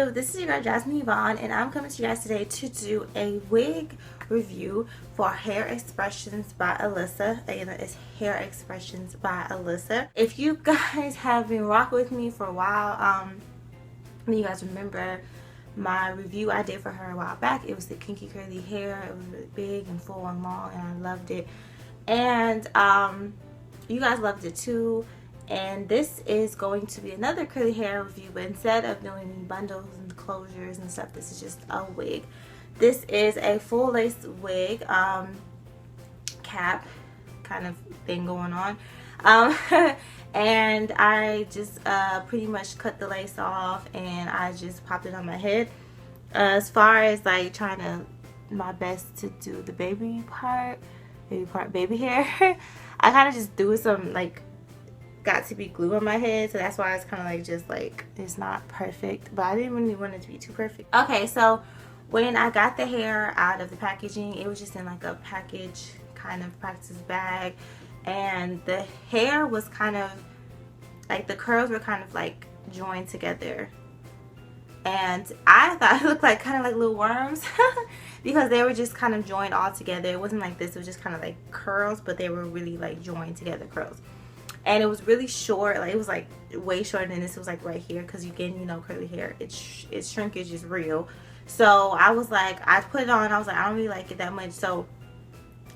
Hello, this is your girl jasminnyvonn, and I'm coming to you guys today to do a wig review for Hair Expressions by Alyssa. Again, that is Hair Expressions by Alyssa. If you guys have been rocking with me for a while, you guys remember my review I did for her a while back. It was the kinky curly hair. It was really big and full and long, and I loved it. And you guys loved it too. And this is going to be another curly hair review, but instead of doing bundles and closures and stuff, this is just a wig. This is a full lace wig, cap kind of thing going on. And I just pretty much cut the lace off and I just popped it on my head. As far as like trying to my best to do the baby hair, I kind of just do some like got to be glue on my head, so that's why it's kind of like just like it's not perfect, but I didn't really want it to be too perfect. Okay, so when I got the hair out of the packaging, it was just in like a package kind of practice bag, and the hair was kind of like the curls were kind of like joined together, and I thought it looked like kind of like little worms because they were just kind of joined all together. It wasn't like this, it was just kind of like curls, but they were really like joined together curls. And it was really short, like it was like way shorter than this. It was like right here, because again, you know, curly hair, its shrinkage is real. So I was like, I put it on, I was like, I don't really like it that much, so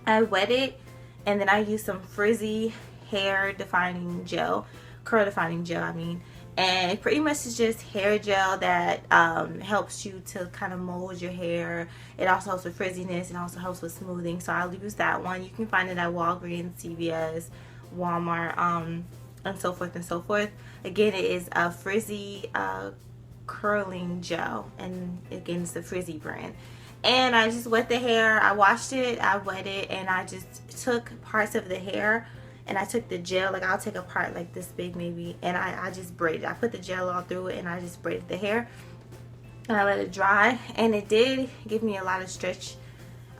I wet it, and then I used some frizzy hair defining gel, curl defining gel I mean, and it pretty much is just hair gel that helps you to kind of mold your hair. It also helps with frizziness and also helps with smoothing, so I'll use that one. You can find it at Walgreens, CVS, Walmart, and so forth and so forth. Again, it is a frizzy curling gel, and again, it's the Frizzy brand. And I just wet the hair, I washed it, I wet it, and I just took parts of the hair and I took the gel, like I'll take a part like this big maybe, and I just braided. I put the gel all through it and I just braided the hair and I let it dry, and it did give me a lot of stretches,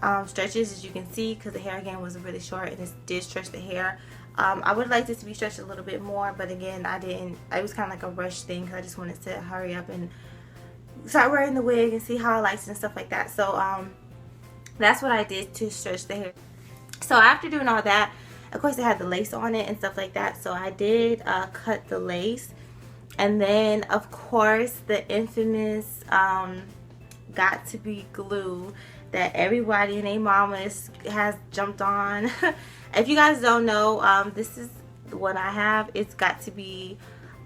as you can see, because the hair again was really short and it did stretch the hair. I would like this to be stretched a little bit more, but again, I didn't. It was kind of like a rush thing because I just wanted to hurry up and start wearing the wig and see how I liked it and stuff like that. So that's what I did to stretch the hair. So after doing all that, of course it had the lace on it and stuff like that, so I did cut the lace. And then of course the infamous got to be glue that everybody and their mamas has jumped on. If you guys don't know, this is what I have. It's got to be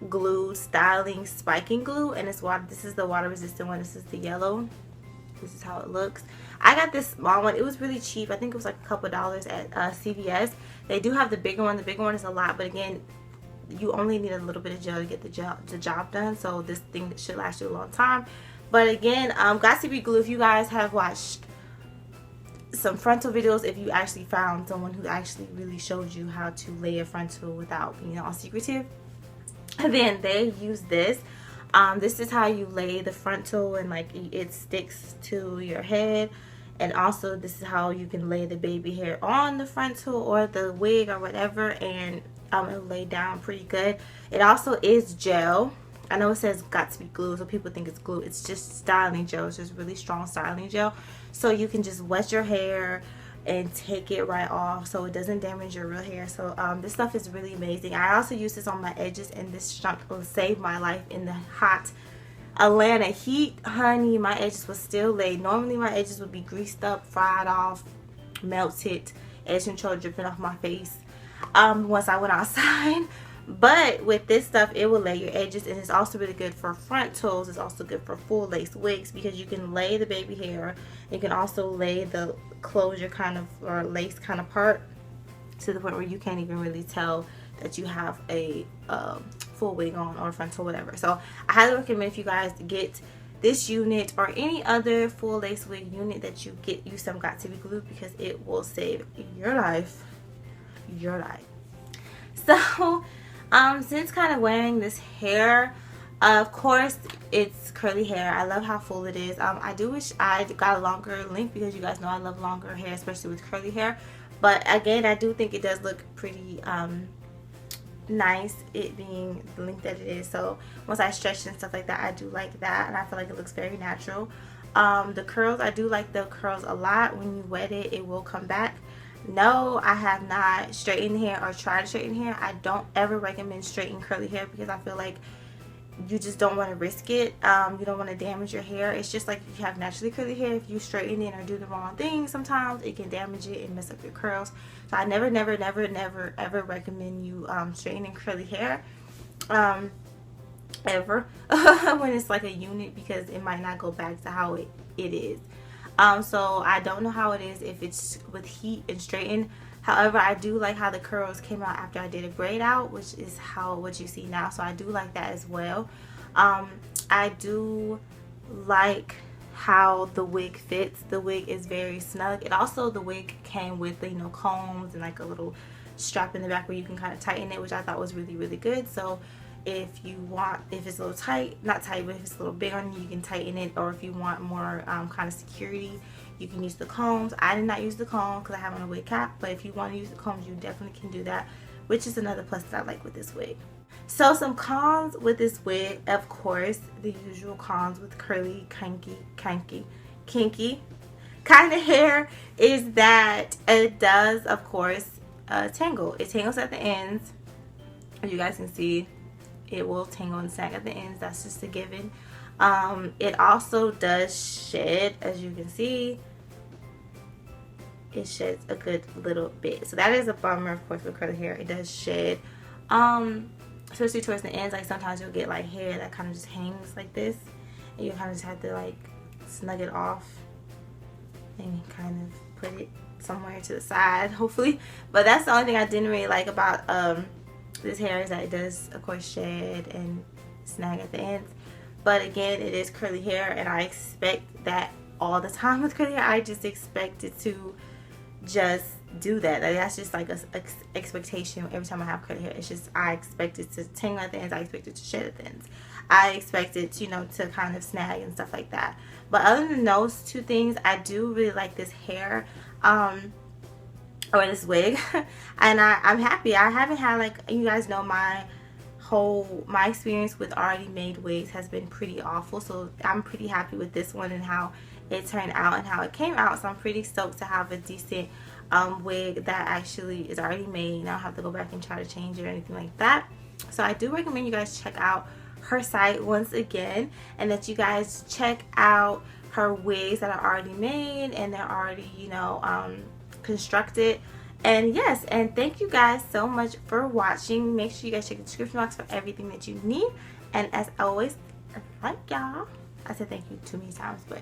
glue styling spiking glue, and it's water. This is the water resistant one. This is the yellow. This is how it looks. I got this small one. It was really cheap. I think it was like a couple dollars at CVS. They do have the bigger one. The bigger one is a lot, but again, you only need a little bit of gel to get the job done. So this thing should last you a long time. But again, got to be glue. If you guys have watched some frontal videos, if you actually found someone who actually really showed you how to lay a frontal without being all secretive, then they use this. This is how you lay the frontal, and like it sticks to your head. And also this is how you can lay the baby hair on the frontal or the wig or whatever, and it'll lay down pretty good. It also is gel. I know it says got to be glue, so people think it's glue. It's just styling gel. It's just really strong styling gel. So you can just wet your hair and take it right off so it doesn't damage your real hair. So this stuff is really amazing. I also use this on my edges, and this stuff will save my life in the hot Atlanta heat. Honey, my edges will still lay. Normally my edges would be greased up, fried off, melted, edge control dripping off my face once I went outside. But with this stuff, it will lay your edges, and it's also really good for frontals. It's also good for full lace wigs because you can lay the baby hair. You can also lay the closure kind of or lace kind of part to the point where you can't even really tell that you have a full wig on or frontal, whatever. So I highly recommend if you guys get this unit or any other full lace wig unit that you get, you some got to be glue, because it will save your life. Your life. So since kind of wearing this hair, of course it's curly hair. I love how full it is. I do wish I got a longer length, because you guys know I love longer hair, especially with curly hair. But again, I do think it does look pretty nice, it being the length that it is. So once I stretch and stuff like that, I do like that, and I feel like it looks very natural. The curls, I do like the curls a lot. When you wet it, it will come back. No, I have not straightened hair or tried to straighten hair. I don't ever recommend straightening curly hair because I feel like you just don't want to risk it. You don't want to damage your hair. It's just like if you have naturally curly hair, if you straighten it or do the wrong thing, sometimes it can damage it and mess up your curls. So I never ever recommend you straightening curly hair ever when it's like a unit, because it might not go back to how it is. So I don't know how it is if it's with heat and straighten. However, I do like how the curls came out after I did a braid out, which is what you see now. So I do like that as well. I do like how the wig fits. The wig is very snug. It also, the wig came with, you know, combs and like a little strap in the back where you can kind of tighten it, which I thought was really good. So if you want, if it's a little tight, not tight, but if it's a little big on you, you can tighten it. Or if you want more kind of security, you can use the combs. I did not use the comb because I have on a wig cap, but if you want to use the combs, you definitely can do that, which is another plus that I like with this wig. So some cons with this wig, of course, the usual cons with curly, kinky kind of hair is that it does, of course, tangle. It tangles at the ends. As you guys can see, it will tangle and snag at the ends. That's just a given. It also does shed, as you can see. It sheds a good little bit, so that is a bummer, of course, with curly hair. It does shed, especially towards the ends. Like sometimes you'll get like hair that kind of just hangs like this, and you kind of just have to like snug it off and kind of put it somewhere to the side, hopefully. But that's the only thing I didn't really like about this hair, is that it does, of course, shed and snag at the ends. But again, it is curly hair, and I expect that all the time with curly hair. I just expect it to just do that. Like, that's just like a expectation every time I have curly hair. It's just, I expect it to tangle at the ends. I expect it to shed at the ends. I expect it to, you know, to kind of snag and stuff like that. But other than those two things, I do really like this hair, or this wig. And I'm happy. I haven't had, like, you guys know, my experience with already made wigs has been pretty awful. So I'm pretty happy with this one and how it turned out and how it came out. So I'm pretty stoked to have a decent wig that actually is already made. I don't have to go back and try to change it or anything like that. So I do recommend you guys check out her site once again, and that you guys check out her wigs that are already made and they're already, you know, constructed. And yes, and thank you guys so much for watching. Make sure you guys check the description box for everything that you need. And as always, I like y'all. I said thank you too many times, but